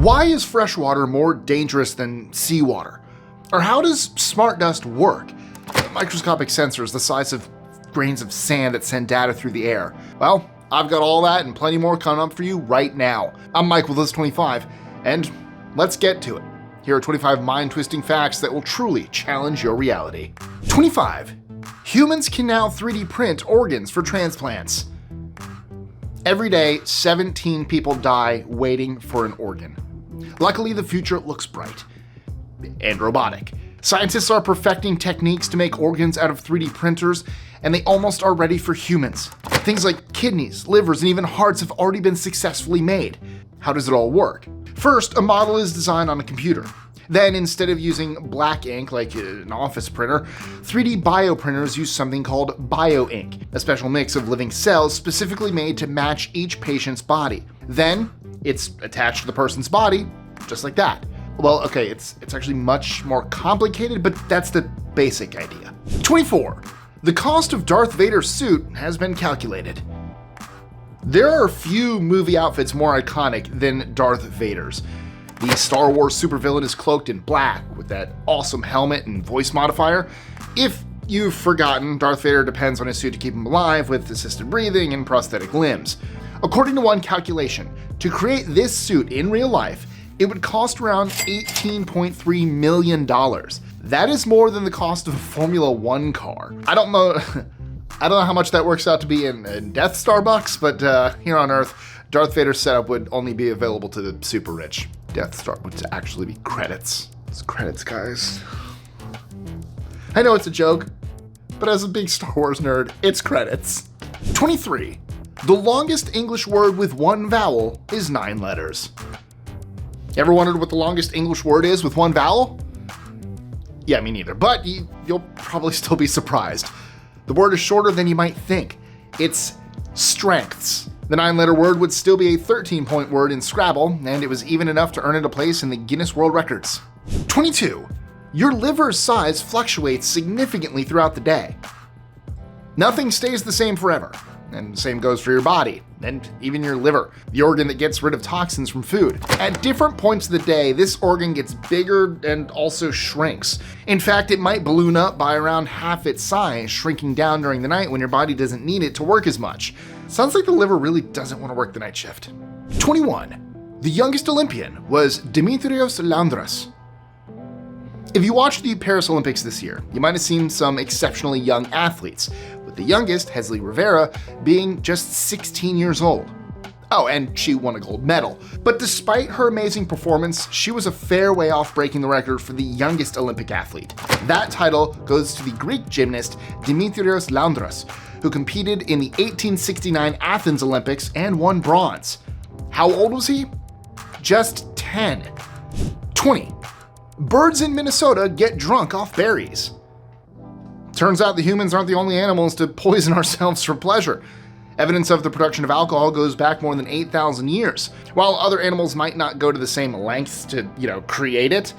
Why is freshwater more dangerous than seawater? Or how does smart dust work? Microscopic sensors the size of grains of sand that send data through the air. Well, I've got all that and plenty more coming up for you right now. I'm Mike with List25, and let's get to it. Here are 25 mind-twisting facts that will truly challenge your reality. 25. Humans can now 3D print organs for transplants. Every day, 17 people die waiting for an organ. Luckily, the future looks bright and robotic. Scientists are perfecting techniques to make organs out of 3D printers, and they almost are ready for humans. Things like kidneys, livers, and even hearts have already been successfully made. How does it all work? First, a model is designed on a computer. Then, instead of using black ink like an office printer, 3D bioprinters use something called bioink, a special mix of living cells specifically made to match each patient's body. Then, it's attached to the person's body, just like that. Well, okay, it's actually much more complicated, but that's the basic idea. 24. The cost of Darth Vader's suit has been calculated. There are few movie outfits more iconic than Darth Vader's. The Star Wars supervillain is cloaked in black with that awesome helmet and voice modifier. If you've forgotten, Darth Vader depends on his suit to keep him alive with assisted breathing and prosthetic limbs. According to one calculation, to create this suit in real life, it would cost around $18.3 million. That is more than the cost of a Formula One car. I don't know how much that works out to be in Death Star bucks, but here on Earth, Darth Vader's setup would only be available to the super rich. Death Star would actually be credits. It's credits, guys. I know it's a joke, but as a big Star Wars nerd, it's credits. 23. The longest English word with one vowel is 9 letters. Ever wondered what the longest English word is with one vowel? Yeah, me neither, but you'll probably still be surprised. The word is shorter than you might think. It's strengths. The 9-letter word would still be a 13-point word in Scrabble, and it was even enough to earn it a place in the Guinness World Records. 22. Your liver's size fluctuates significantly throughout the day. Nothing stays the same forever, and the same goes for your body, and even your liver, the organ that gets rid of toxins from food. At different points of the day, this organ gets bigger and also shrinks. In fact, it might balloon up by around half its size, shrinking down during the night when your body doesn't need it to work as much. Sounds like the liver really doesn't want to work the night shift. 21. The youngest Olympian was Dimitrios Loundras. If you watched the Paris Olympics this year, you might have seen some exceptionally young athletes, with the youngest, Hesley Rivera, being just 16 years old. Oh, and she won a gold medal. But despite her amazing performance, she was a fair way off breaking the record for the youngest Olympic athlete. That title goes to the Greek gymnast Dimitrios Loundras, who competed in the 1869 Athens Olympics and won bronze. How old was he? Just 10. 20. Birds in Minnesota get drunk off berries. Turns out the humans aren't the only animals to poison ourselves for pleasure. Evidence of the production of alcohol goes back more than 8,000 years. While other animals might not go to the same lengths to, create it,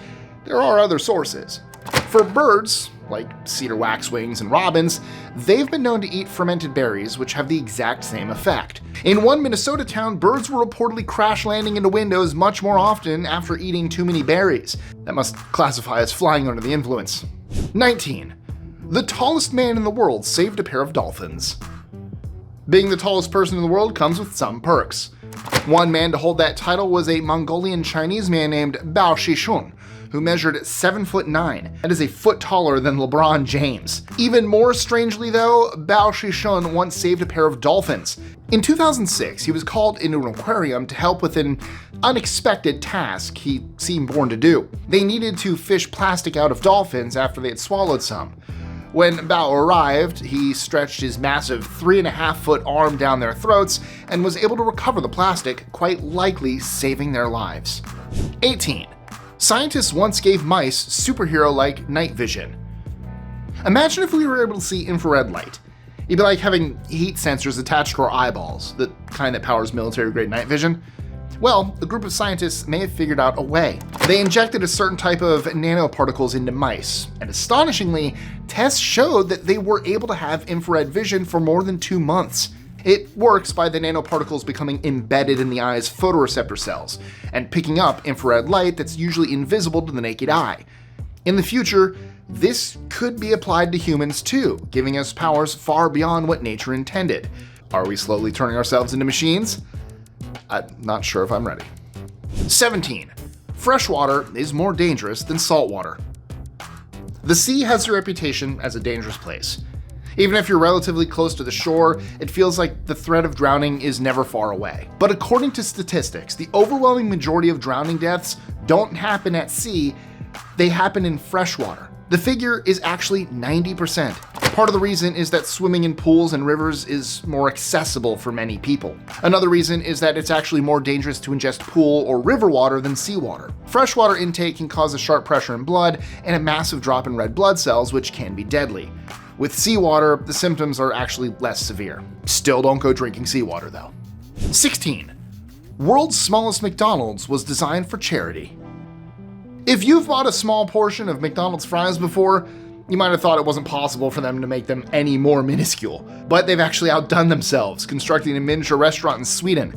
there are other sources. For birds, like cedar waxwings and robins, they've been known to eat fermented berries, which have the exact same effect. In one Minnesota town, birds were reportedly crash landing into windows much more often after eating too many berries. That must classify as flying under the influence. 19. The tallest man in the world saved a pair of dolphins. Being the tallest person in the world comes with some perks. One man to hold that title was a Mongolian Chinese man named Bao Shishun, who measured 7'9", and is a foot taller than LeBron James. Even more strangely though, Bao Shishun once saved a pair of dolphins. In 2006, he was called into an aquarium to help with an unexpected task he seemed born to do. They needed to fish plastic out of dolphins after they had swallowed some. When Bao arrived, he stretched his massive 3.5-foot arm down their throats and was able to recover the plastic, quite likely saving their lives. 18. Scientists once gave mice superhero-like night vision. Imagine if we were able to see infrared light. It'd be like having heat sensors attached to our eyeballs, the kind that powers military-grade night vision. Well, a group of scientists may have figured out a way. They injected a certain type of nanoparticles into mice, and astonishingly, tests showed that they were able to have infrared vision for more than 2 months. It works by the nanoparticles becoming embedded in the eye's photoreceptor cells and picking up infrared light that's usually invisible to the naked eye. In the future, this could be applied to humans too, giving us powers far beyond what nature intended. Are we slowly turning ourselves into machines? I'm not sure if I'm ready. 17. Freshwater is more dangerous than saltwater. The sea has a reputation as a dangerous place. Even if you're relatively close to the shore, it feels like the threat of drowning is never far away. But according to statistics, the overwhelming majority of drowning deaths don't happen at sea, they happen in freshwater. The figure is actually 90%. Part of the reason is that swimming in pools and rivers is more accessible for many people. Another reason is that it's actually more dangerous to ingest pool or river water than seawater. Freshwater intake can cause a sharp pressure in blood and a massive drop in red blood cells, which can be deadly. With seawater, the symptoms are actually less severe. Still don't go drinking seawater though. 16. World's smallest McDonald's was designed for charity. If you've bought a small portion of McDonald's fries before, you might have thought it wasn't possible for them to make them any more minuscule, but they've actually outdone themselves, constructing a miniature restaurant in Sweden.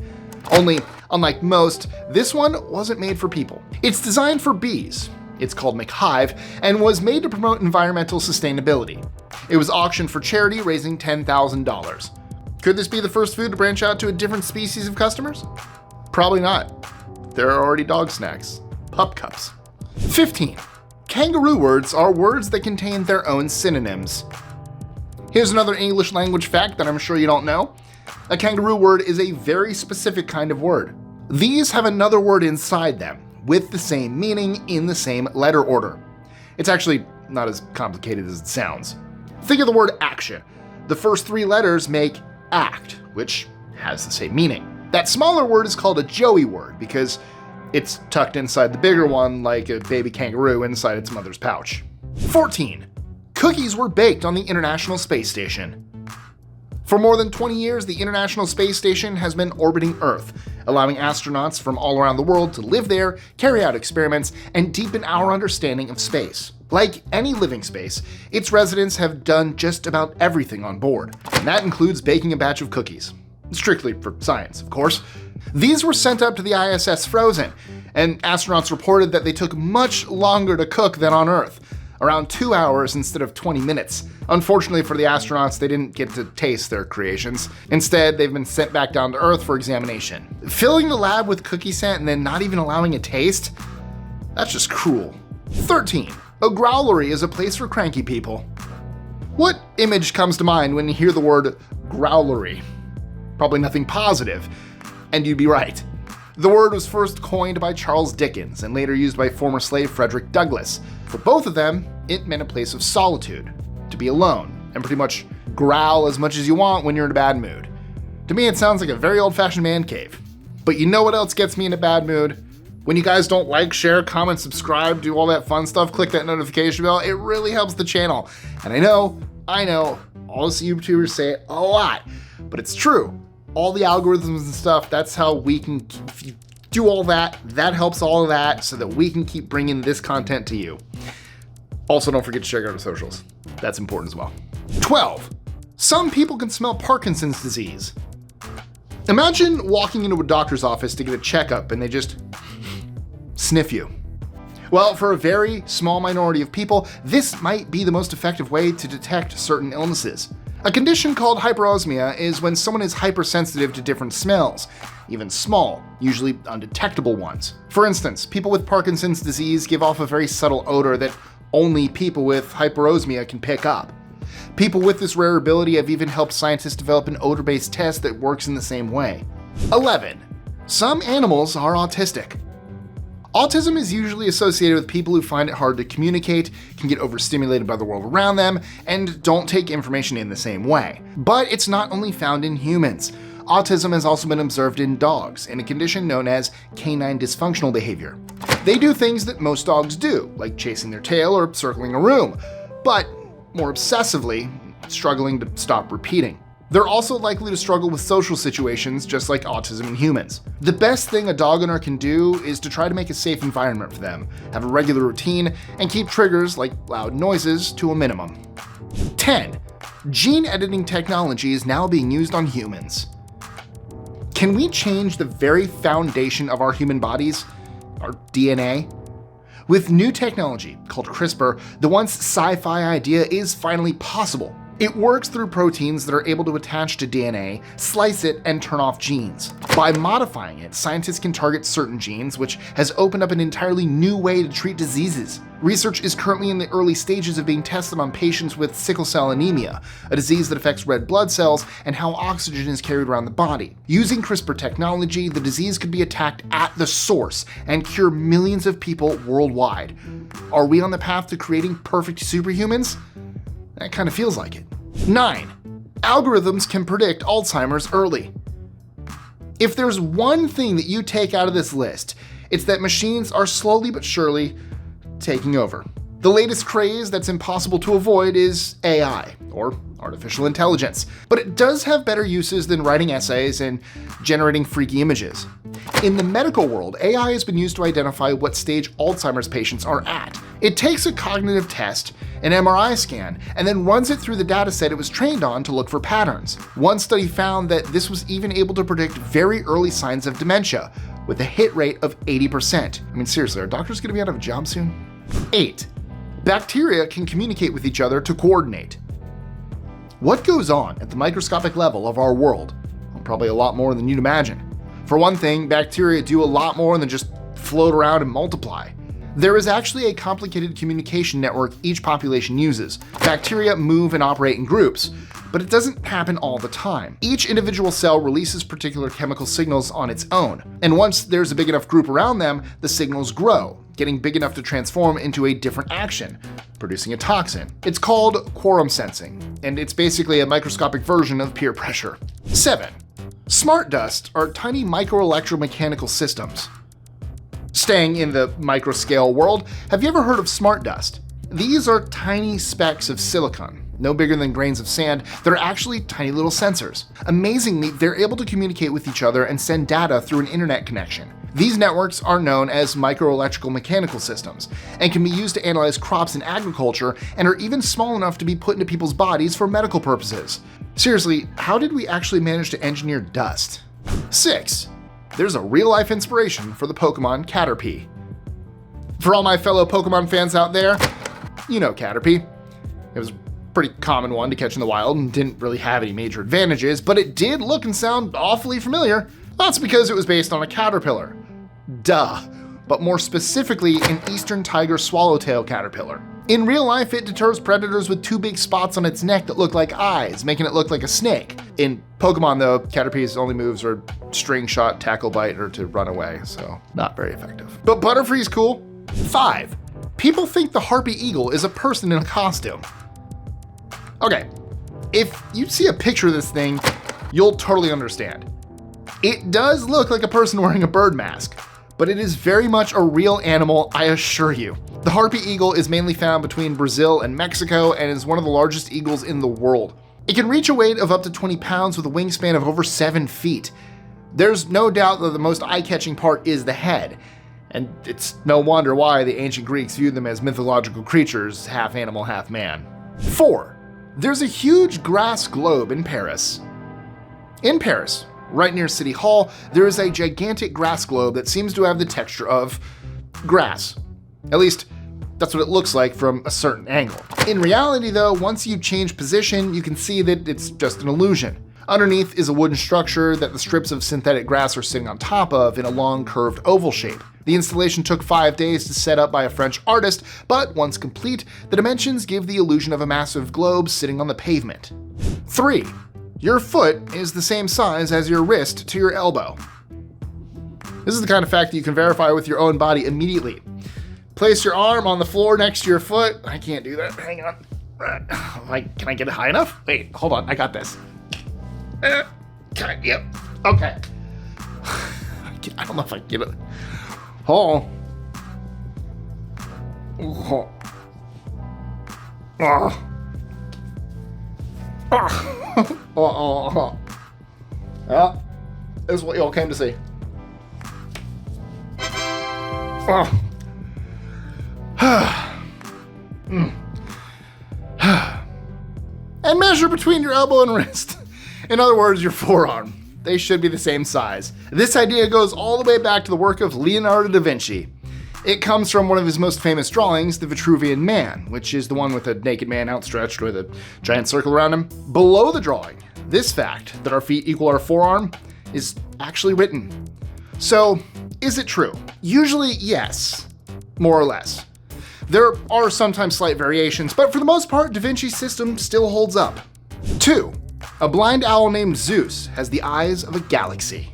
Only, unlike most, this one wasn't made for people. It's designed for bees. It's called McHive and was made to promote environmental sustainability. It was auctioned for charity, raising $10,000. Could this be the first food to branch out to a different species of customers? Probably not. There are already dog snacks, pup cups. 15. Kangaroo words are words that contain their own synonyms. Here's another English language fact that I'm sure you don't know. A kangaroo word is a very specific kind of word. These have another word inside them, with the same meaning in the same letter order. It's actually not as complicated as it sounds. Think of the word action. The first 3 letters make act, which has the same meaning. That smaller word is called a joey word because it's tucked inside the bigger one like a baby kangaroo inside its mother's pouch. 14. Cookies were baked on the International Space Station. For more than 20 years, the International Space Station has been orbiting Earth, allowing astronauts from all around the world to live there, carry out experiments, and deepen our understanding of space. Like any living space, its residents have done just about everything on board, and that includes baking a batch of cookies. Strictly for science, of course. These were sent up to the ISS frozen, and astronauts reported that they took much longer to cook than on Earth, around 2 hours instead of 20 minutes. Unfortunately for the astronauts, they didn't get to taste their creations. Instead, they've been sent back down to Earth for examination. Filling the lab with cookie scent and then not even allowing a taste? That's just cruel. 13. A growlery is a place for cranky people. What image comes to mind when you hear the word growlery? Probably nothing positive. And you'd be right. The word was first coined by Charles Dickens and later used by former slave Frederick Douglass. For both of them, it meant a place of solitude, to be alone, and pretty much growl as much as you want when you're in a bad mood. To me, it sounds like a very old-fashioned man cave. But you know what else gets me in a bad mood? When you guys don't like, share, comment, subscribe, do all that fun stuff, click that notification bell, it really helps the channel. And I know, all us YouTubers say it a lot, but it's true. All the algorithms and stuff, that's how we can do all that. That helps all of that so that we can keep bringing this content to you. Also, don't forget to check out our socials. That's important as well. 12. Some people can smell Parkinson's disease. Imagine walking into a doctor's office to get a checkup and they just sniff you. Well, for a very small minority of people, this might be the most effective way to detect certain illnesses. A condition called hyperosmia is when someone is hypersensitive to different smells, even small, usually undetectable ones. For instance, people with Parkinson's disease give off a very subtle odor that only people with hyperosmia can pick up. People with this rare ability have even helped scientists develop an odor-based test that works in the same way. 11. Some animals are autistic. Autism is usually associated with people who find it hard to communicate, can get overstimulated by the world around them, and don't take information in the same way. But it's not only found in humans. Autism has also been observed in dogs, in a condition known as canine dysfunctional behavior. They do things that most dogs do, like chasing their tail or circling a room, but more obsessively, struggling to stop repeating. They're also likely to struggle with social situations, just like autism in humans. The best thing a dog owner can do is to try to make a safe environment for them, have a regular routine, and keep triggers like loud noises to a minimum. 10. Gene editing technology is now being used on humans. Can we change the very foundation of our human bodies? Our DNA? With new technology called CRISPR, the once sci-fi idea is finally possible. It works through proteins that are able to attach to DNA, slice it, and turn off genes. By modifying it, scientists can target certain genes, which has opened up an entirely new way to treat diseases. Research is currently in the early stages of being tested on patients with sickle cell anemia, a disease that affects red blood cells and how oxygen is carried around the body. Using CRISPR technology, the disease could be attacked at the source and cure millions of people worldwide. Are we on the path to creating perfect superhumans? That kind of feels like it. 9. Algorithms can predict Alzheimer's early. If there's one thing that you take out of this list, it's that machines are slowly but surely taking over. The latest craze that's impossible to avoid is AI, or artificial intelligence, but it does have better uses than writing essays and generating freaky images. In the medical world, AI has been used to identify what stage Alzheimer's patients are at. It takes a cognitive test, an MRI scan, and then runs it through the dataset it was trained on to look for patterns. One study found that this was even able to predict very early signs of dementia, with a hit rate of 80%. I mean, seriously, are doctors going to be out of a job soon? 8. Bacteria can communicate with each other to coordinate. What goes on at the microscopic level of our world? Well, probably a lot more than you'd imagine. For one thing, bacteria do a lot more than just float around and multiply. There is actually a complicated communication network each population uses. Bacteria move and operate in groups, but it doesn't happen all the time. Each individual cell releases particular chemical signals on its own, and once there's a big enough group around them, the signals grow, getting big enough to transform into a different action, producing a toxin. It's called quorum sensing, and it's basically a microscopic version of peer pressure. 7. Smart dust are tiny microelectromechanical systems. Staying in the microscale world, have you ever heard of smart dust? These are tiny specks of silicon, no bigger than grains of sand, that are actually tiny little sensors. Amazingly, they're able to communicate with each other and send data through an internet connection. These networks are known as microelectromechanical systems and can be used to analyze crops in agriculture and are even small enough to be put into people's bodies for medical purposes. Seriously, how did we actually manage to engineer dust? 6. There's a real-life inspiration for the Pokemon Caterpie. For all my fellow Pokemon fans out there, you know Caterpie. It was a pretty common one to catch in the wild and didn't really have any major advantages, but it did look and sound awfully familiar. That's because it was based on a caterpillar. Duh. But more specifically, an eastern tiger swallowtail caterpillar. In real life, it deters predators with two big spots on its neck that look like eyes, making it look like a snake. In Pokemon, though, Caterpie's only moves are string shot, tackle bite, or to run away, so not very effective. But Butterfree's cool. 5. People think the Harpy Eagle is a person in a costume. Okay, if you see a picture of this thing, you'll totally understand. It does look like a person wearing a bird mask, but it is very much a real animal, I assure you. The Harpy Eagle is mainly found between Brazil and Mexico and is one of the largest eagles in the world. It can reach a weight of up to 20 pounds with a wingspan of over 7 feet. There's no doubt that the most eye-catching part is the head, and it's no wonder why the ancient Greeks viewed them as mythological creatures, half animal, half man. 4. There's a huge grass globe in Paris. In Paris, right near City Hall, there is a gigantic grass globe that seems to have the texture of grass. At least, that's what it looks like from a certain angle. In reality though, once you change position, you can see that it's just an illusion. Underneath is a wooden structure that the strips of synthetic grass are sitting on top of in a long curved oval shape. The installation took 5 days to set up by a French artist, but once complete, the dimensions give the illusion of a massive globe sitting on the pavement. 3. Your foot is the same size as your wrist to your elbow. This is the kind of fact that you can verify with your own body immediately. Place your arm on the floor next to your foot. I can't do that, hang on. Can I get it high enough? Wait, hold on, I got this. Yep, okay. I don't know if I can get it. Oh. Oh. Oh. Oh. Yeah, this is what you all came to see. Oh. And mission measure between your elbow and wrist. In other words, your forearm. They should be the same size. This idea goes all the way back to the work of Leonardo da Vinci. It comes from one of his most famous drawings, the Vitruvian Man, which is the one with a naked man outstretched with a giant circle around him. Below the drawing, this fact that our feet equal our forearm is actually written. So, is it true? Usually, yes, more or less. There are sometimes slight variations, but for the most part, Da Vinci's system still holds up. 2. A blind owl named Zeus has the eyes of a galaxy.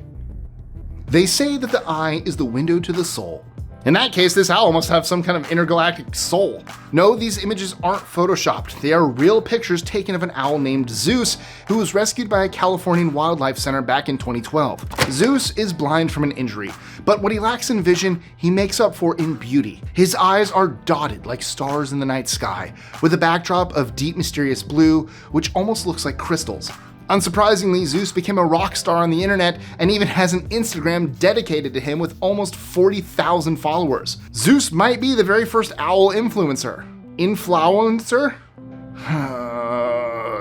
They say that the eye is the window to the soul. In that case, this owl must have some kind of intergalactic soul. No, these images aren't photoshopped. They are real pictures taken of an owl named Zeus, who was rescued by a Californian wildlife center back in 2012. Zeus is blind from an injury, but what he lacks in vision, he makes up for in beauty. His eyes are dotted like stars in the night sky, with a backdrop of deep mysterious blue, which almost looks like crystals. Unsurprisingly, Zeus became a rock star on the internet and even has an Instagram dedicated to him with almost 40,000 followers. Zeus might be the very first owl influencer. Influencer?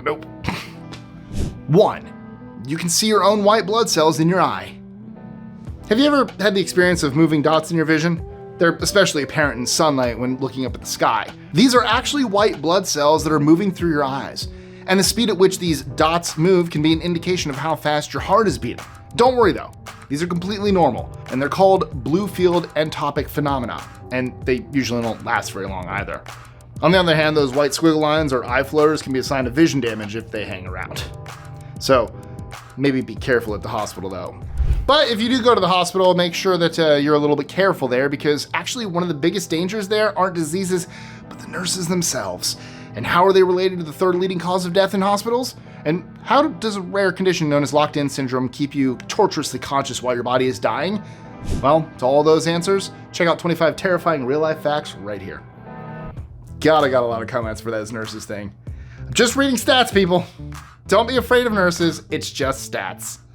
Nope. 1. You can see your own white blood cells in your eye. Have you ever had the experience of moving dots in your vision? They're especially apparent in sunlight when looking up at the sky. These are actually white blood cells that are moving through your eyes. And the speed at which these dots move can be an indication of how fast your heart is beating. Don't worry though, these are completely normal, and they're called blue field entopic phenomena, and they usually don't last very long either. On the other hand, those white squiggle lines or eye flutters can be a sign of vision damage if they hang around. So maybe be careful at the hospital though. But if you do go to the hospital, make sure that you're a little bit careful there, because actually one of the biggest dangers there aren't diseases, but the nurses themselves. And how are they related to the third leading cause of death in hospitals? And how does a rare condition known as locked-in syndrome keep you torturously conscious while your body is dying? Well, to all those answers, check out 25 terrifying real-life facts right here. God, I got a lot of comments for that nurses thing. I'm just reading stats, people. Don't be afraid of nurses, it's just stats.